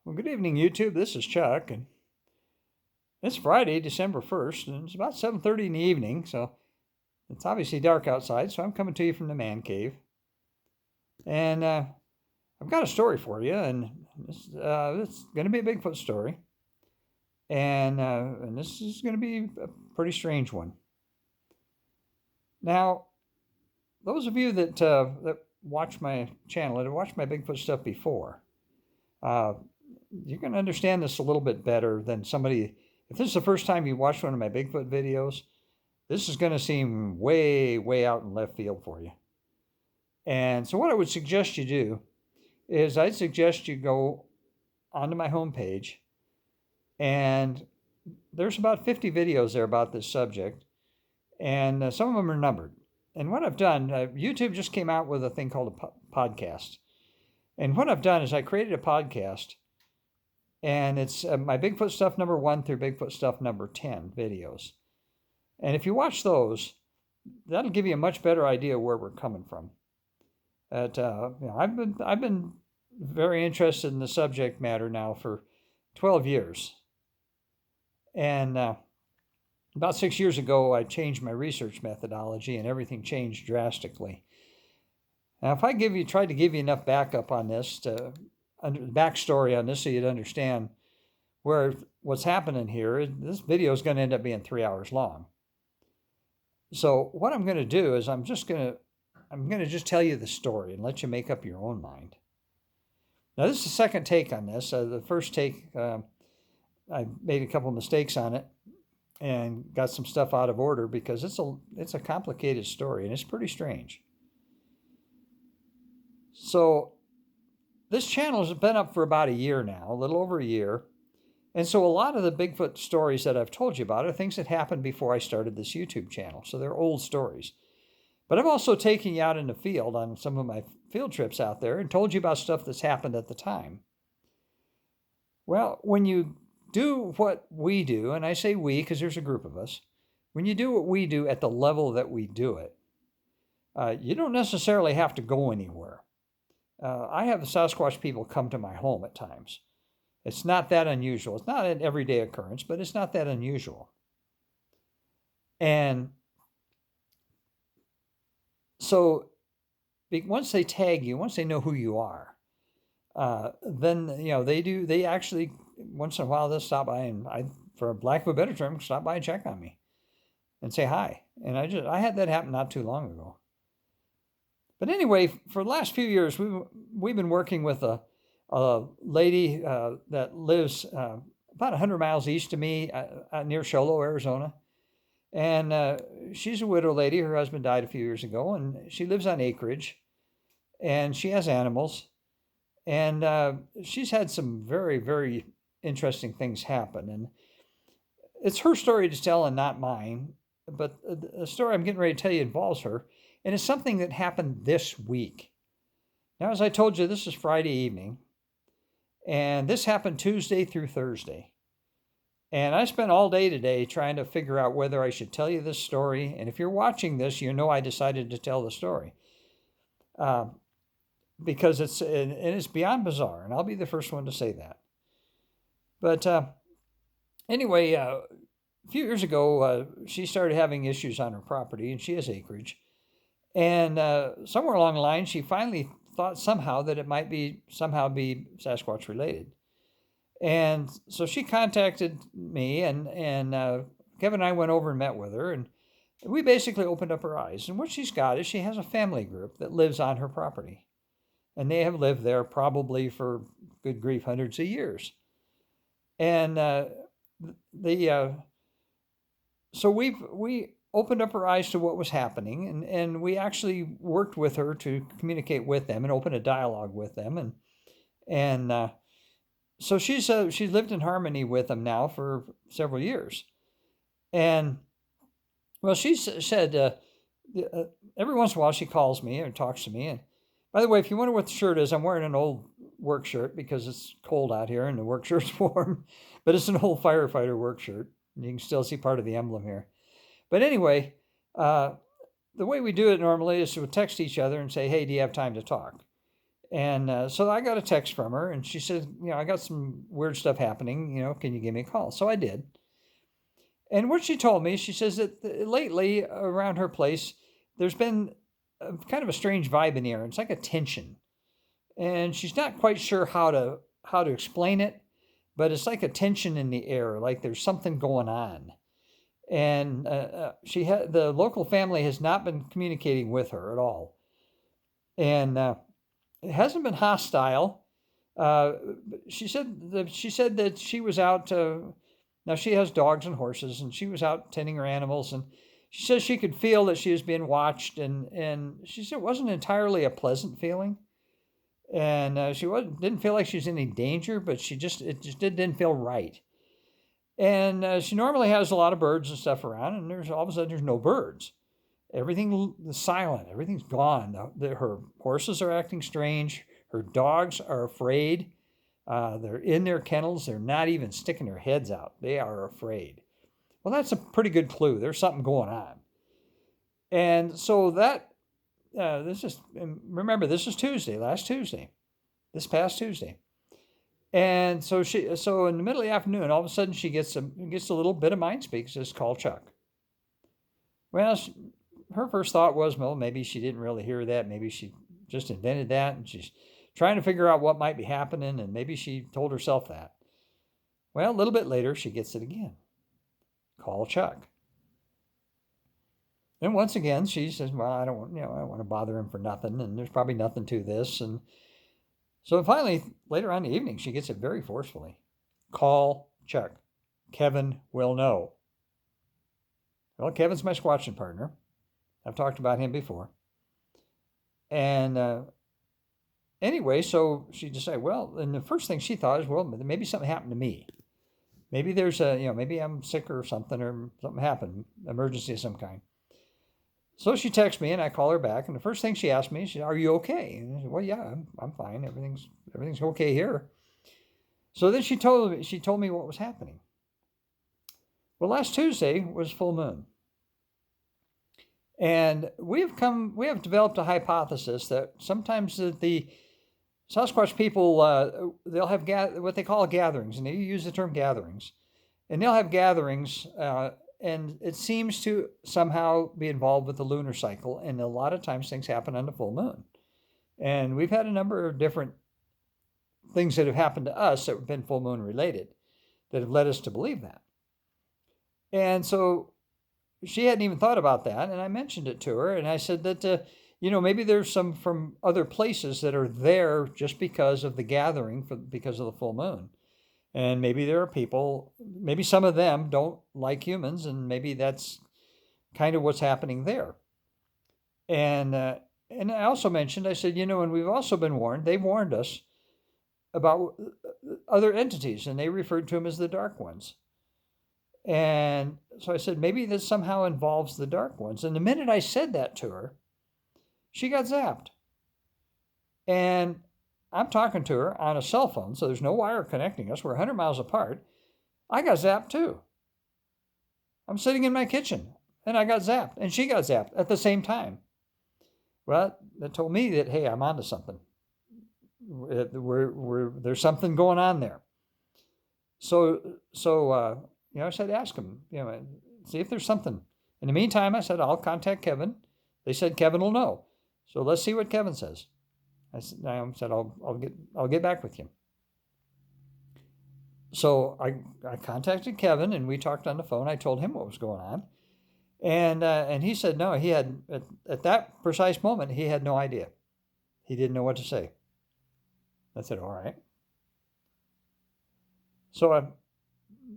Well, good evening, YouTube. This is Chuck, and it's Friday, December 1st, and it's about 7:30 in the evening, so it's obviously dark outside, so I'm coming to you from the man cave. And I've got a story for you, and it's going to be a Bigfoot story. And this is going to be a pretty strange one. Now, those of you that watch my channel, that watched my Bigfoot stuff before, you're going to understand this a little bit better than somebody. If this is the first time you watched one of my Bigfoot videos, this is going to seem way, way out in left field for you. And so what I would suggest you do is I'd suggest you go onto my homepage, and there's about 50 videos there about this subject, and some of them are numbered. And what I've done, YouTube just came out with a thing called a podcast. And what I've done is I created a podcast, and it's my Bigfoot Stuff number 1 through Bigfoot Stuff number 10 videos. And if you watch those, that'll give you a much better idea where we're coming from. I've been very interested in the subject matter now for 12 years. And about 6 years ago, I changed my research methodology, and everything changed drastically. Now, if I tried to give you enough backup on this, backstory on this, so you'd understand what's happening here, this video is going to end up being 3 hours long. So what I'm going to do is I'm going to just tell you the story and let you make up your own mind. Now, this is the second take on this. The first take, I made a couple of mistakes on it and got some stuff out of order because it's a complicated story, and it's pretty strange. So this channel has been up for about a year now, a little over a year. And so a lot of the Bigfoot stories that I've told you about are things that happened before I started this YouTube channel. So they're old stories. But I've also taken you out in the field on some of my field trips out there and told you about stuff that's happened at the time. Well, when you do what we do, and I say we because there's a group of us, when you do what we do at the level that we do it, you don't necessarily have to go anywhere. I have the Sasquatch people come to my home at times. It's not that unusual. It's not an everyday occurrence, but it's not that unusual. And so once they tag you, once they know who you are, then they actually once in a while they'll stop by and for lack of a better term, stop by and check on me and say hi. And I had that happen not too long ago. But anyway, for the last few years, we've been working with a lady that lives about 100 miles east of me near Sholo, Arizona. And she's a widow lady. Her husband died a few years ago, and she lives on acreage, and she has animals. And she's had some very, very interesting things happen. And it's her story to tell and not mine. But the story I'm getting ready to tell you involves her. And it's something that happened this week. Now, as I told you, this is Friday evening. And this happened Tuesday through Thursday. And I spent all day today trying to figure out whether I should tell you this story. And if you're watching this, you know I decided to tell the story. Because it's beyond bizarre. And I'll be the first one to say that. But anyway, a few years ago, she started having issues on her property, and she has acreage. And somewhere along the line, she finally thought somehow that it might somehow be Sasquatch related. And so she contacted me, and Kevin and I went over and met with her, and we basically opened up her eyes. And what she's got is she has a family group that lives on her property. And they have lived there probably for, good grief, hundreds of years. And so we opened up her eyes to what was happening, and we actually worked with her to communicate with them and open a dialogue with them, and so she's lived in harmony with them now for several years. And well, she said every once in a while she calls me or talks to me. And by the way, if you wonder what the shirt is, I'm wearing an old work shirt because it's cold out here and the work shirt's warm, but it's an old firefighter work shirt. You can still see part of the emblem here. But anyway, the way we do it normally is to text each other and say, hey, do you have time to talk? And so I got a text from her, and she said, I got some weird stuff happening. Can you give me a call? So I did. And what she told me, she says that lately around her place, there's been kind of a strange vibe in the air. It's like a tension, and she's not quite sure how to explain it, but it's like a tension in the air, like there's something going on. And the local family has not been communicating with her at all, and it hasn't been hostile. Uh, she said that she was out. Now she has dogs and horses, and she was out tending her animals, and she says she could feel that she was being watched, and she said it wasn't entirely a pleasant feeling, and she didn't feel like she was in any danger, but didn't feel right. And she normally has a lot of birds and stuff around, and there's all of a sudden there's no birds. Everything is silent. Everything's gone. Her horses are acting strange. Her dogs are afraid. They're in their kennels. They're not even sticking their heads out. They are afraid. Well, that's a pretty good clue. There's something going on. And so remember, this is Tuesday, last Tuesday, this past Tuesday. And so in the middle of the afternoon, all of a sudden she gets a little bit of mind speak. Says, "Call Chuck." Well, her first thought was, well, maybe she didn't really hear that. Maybe she just invented that, and she's trying to figure out what might be happening, and maybe she told herself that. Well, a little bit later, she gets it again. "Call Chuck." And once again, she says, "Well, I don't want to bother him for nothing, and there's probably nothing to this." And so finally, later on in the evening, she gets it very forcefully. "Call Chuck. Kevin will know." Well, Kevin's my squatching partner. I've talked about him before. And anyway, so she decided, well, and the first thing she thought is, well, maybe something happened to me. Maybe there's maybe I'm sick or something happened, emergency of some kind. So she texts me, and I call her back, and the first thing she asked me, she said, "Are you okay?" And I said, "Well, yeah, I'm fine. Everything's okay here." So then she told me what was happening. Well, last Tuesday was full moon. And we have developed a hypothesis that sometimes the Sasquatch people, they'll have what they call gatherings, and they use the term gatherings. And they'll have gatherings, and it seems to somehow be involved with the lunar cycle, and a lot of times things happen on the full moon. And we've had a number of different things that have happened to us that have been full moon related that have led us to believe that. And so she hadn't even thought about that, and I mentioned it to her, and I said that, maybe there's some from other places that are there just because of the gathering, because of the full moon. And maybe there are people, maybe some of them don't like humans, and maybe that's kind of what's happening there. And I also mentioned, I said, and we've also been warned, they've warned us about other entities, and they referred to them as the Dark Ones. And so I said, maybe this somehow involves the Dark Ones. And the minute I said that to her, she got zapped. And I'm talking to her on a cell phone, so there's no wire connecting us. We're 100 miles apart. I got zapped too. I'm sitting in my kitchen, and I got zapped, and she got zapped at the same time. Well, that told me that, hey, I'm onto something. There's something going on there. So I said, ask him, see if there's something. In the meantime, I said, I'll contact Kevin. They said Kevin will know. So let's see what Kevin says. I said, I'll get back with you. So I contacted Kevin, and we talked on the phone. I told him what was going on. And he said, no, he had, at that precise moment, he had no idea. He didn't know what to say. I said, all right. So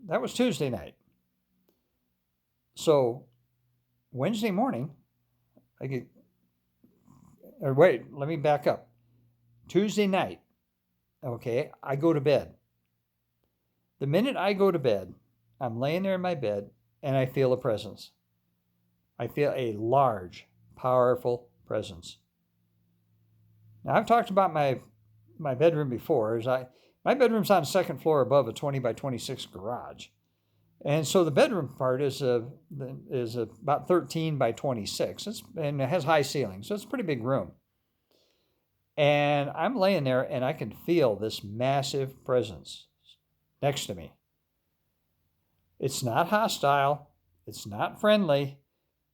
that was Tuesday night. So Wednesday morning, let me back up. Tuesday night, okay, I go to bed. The minute I go to bed, I'm laying there in my bed, and I feel a presence. I feel a large, powerful presence. Now, I've talked about my bedroom before. My bedroom's on the second floor above a 20 by 26 garage. And so the bedroom part is about 13 by 26, and it has high ceilings, so it's a pretty big room. And I'm laying there and I can feel this massive presence next to me. It's not hostile. It's not friendly.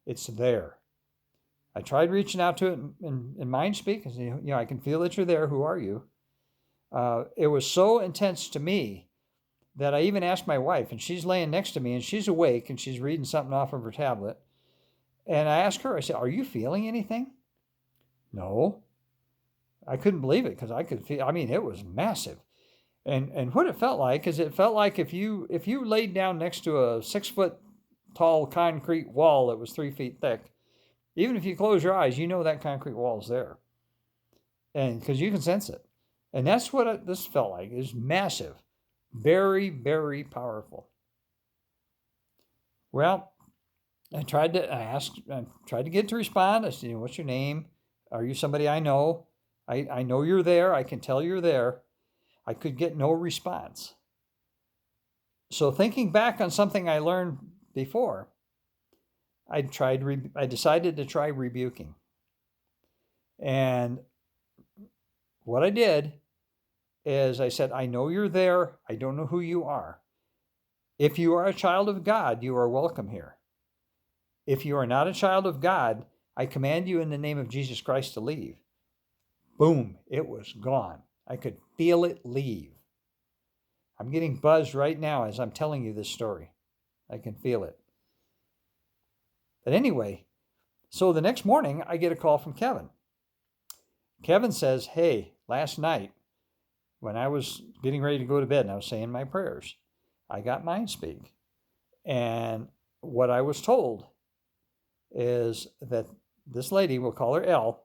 It's there. I tried reaching out to it in mind speak. I said, I can feel that you're there. Who are you? It was so intense to me that I even asked my wife, and she's laying next to me, and she's awake, and she's reading something off of her tablet. And I asked her, I said, are you feeling anything? No. I couldn't believe it because I could feel, it was massive. And what it felt like is it felt like if you laid down next to a 6-foot tall concrete wall that was 3 feet thick, even if you close your eyes, that concrete wall is there. And because you can sense it. And that's what this felt like. It was massive. Very, very powerful. Well, I tried to get to respond. I said, what's your name? Are you somebody I know? I know you're there. I can tell you're there. I could get no response. So thinking back on something I learned before, I decided to try rebuking. And what I did is I said, I know you're there. I don't know who you are. If you are a child of God, you are welcome here. If you are not a child of God, I command you in the name of Jesus Christ to leave. Boom, it was gone. I could feel it leave. I'm getting buzzed right now as I'm telling you this story. I can feel it. But anyway, so the next morning I get a call from Kevin. Kevin says, hey, last night when I was getting ready to go to bed and I was saying my prayers, I got mind speak. And what I was told is that this lady, we'll call her Elle,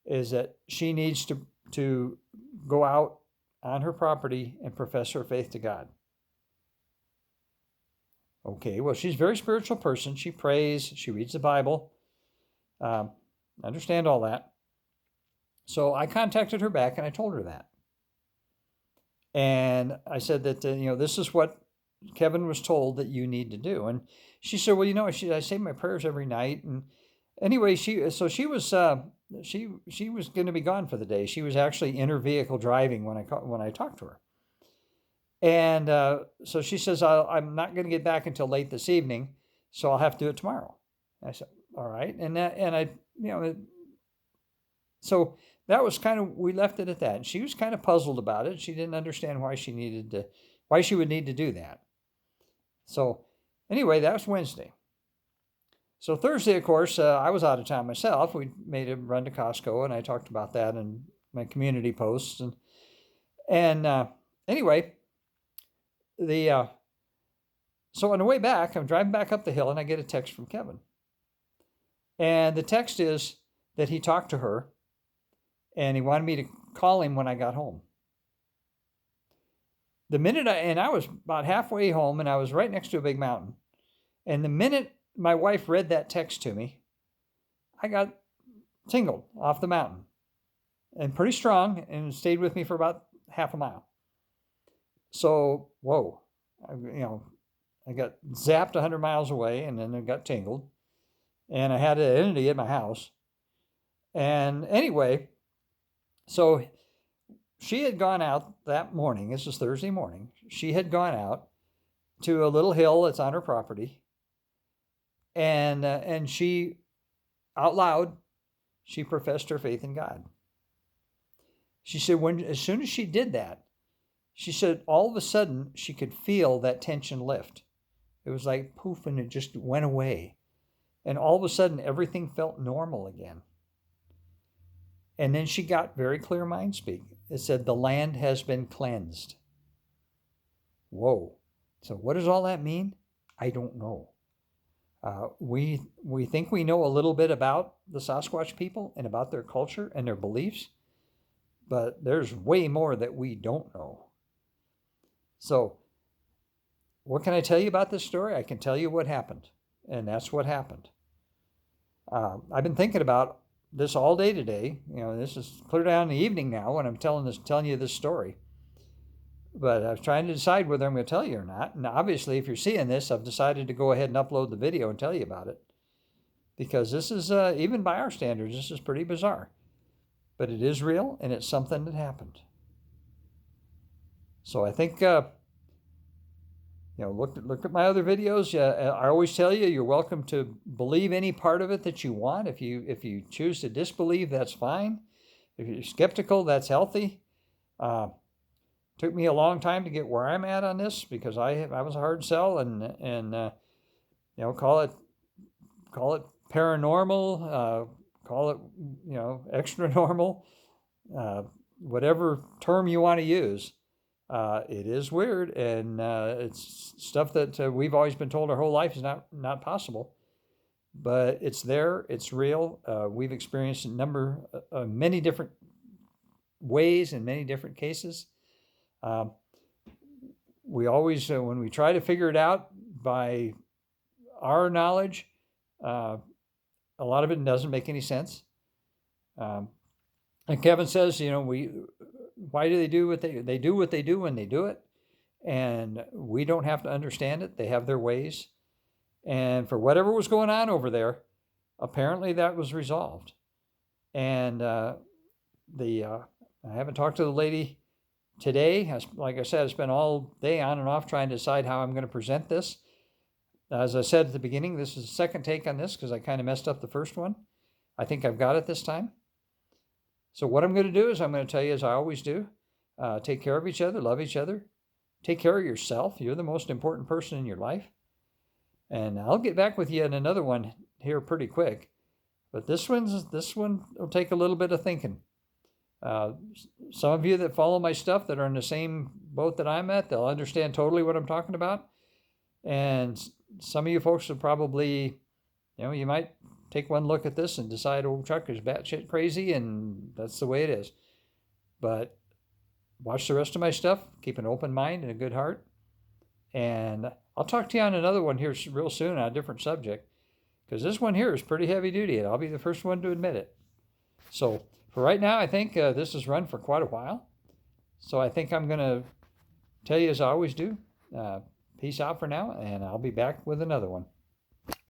is that she needs to go out on her property and profess her faith to God. Okay, well, she's a very spiritual person. She prays, she reads the Bible. I understand all that. So I contacted her back and I told her that. And I said that, this is what Kevin was told that you need to do. And she said, well, I say my prayers every night. And anyway, she was going to be gone for the day. She was actually in her vehicle driving when I talked to her. And so she says, I'm not going to get back until late this evening, so I'll have to do it tomorrow. I said, all right. So that was we left it at that. And she was kind of puzzled about it. She didn't understand why she would need to do that. So anyway, that was Wednesday. So Thursday, of course, I was out of town myself. We made a run to Costco, and I talked about that in my community posts. And anyway, so on the way back, I'm driving back up the hill, and I get a text from Kevin. And the text is that he talked to her, and he wanted me to call him when I got home. I was about halfway home, and I was right next to a big mountain. And the minute my wife read that text to me, I got tingled off the mountain, and pretty strong, and it stayed with me for about half a mile. So, whoa, I got zapped 100 miles away, and then I got tingled, and I had an entity at my house. And anyway, so she had gone out that morning. This is Thursday morning. She had gone out to a little hill that's on her property. And she, out loud, she professed her faith in God. She said as soon as she did that, she said all of a sudden she could feel that tension lift. It was like poof, and it just went away. And all of a sudden everything felt normal again. And then she got very clear mind speak. It said, the land has been cleansed. Whoa. So what does all that mean? I don't know. We think we know a little bit about the Sasquatch people and about their culture and their beliefs, but there's way more that we don't know. So what can I tell you about this story? I can tell you what happened, and that's what happened. I've been thinking about this all day today. This is clear down in the evening now when I'm telling you this story. But I was trying to decide whether I'm going to tell you or not. And obviously, if you're seeing this, I've decided to go ahead and upload the video and tell you about it. Because this is, even by our standards, this is pretty bizarre. but it is real and it's something that happened. So I think look at my other videos. I always tell you, you're welcome to believe any part of it that you want. If you choose to disbelieve, that's fine. If you're skeptical, that's healthy. Took me a long time to get where I'm at on this because I was a hard sell and call it paranormal, call it extra normal, whatever term you want to use. It is weird, and it's stuff that we've always been told our whole life is not possible. But it's there, it's real. We've experienced many different ways in many different cases. We always, when we try to figure it out by our knowledge, a lot of it doesn't make any sense. And Kevin says, why do they do what they do what they do when they do it? And we don't have to understand it. They have their ways. And for whatever was going on over there, apparently that was resolved. And I haven't talked to the lady today. Like I said, I spent all day on and off trying to decide how I'm going to present this. As I said at the beginning, this is the second take on this because I kind of messed up the first one. I think I've got it this time. So what I'm going to do is I'm going to tell you, as I always do, take care of each other, love each other, take care of yourself. You're the most important person in your life. And I'll get back with you in another one here pretty quick. But this one will take a little bit of thinking. Some of you that follow my stuff that are in the same boat that I'm at, they'll understand totally what I'm talking about. And some of you folks will probably, you might take one look at this and decide, Chuck is batshit crazy, and that's the way it is. But watch the rest of my stuff. Keep an open mind and a good heart. And I'll talk to you on another one here real soon on a different subject, because this one here is pretty heavy duty, and I'll be the first one to admit it. So for right now, I think this has run for quite a while. So I think I'm going to tell you as I always do, peace out for now, and I'll be back with another one.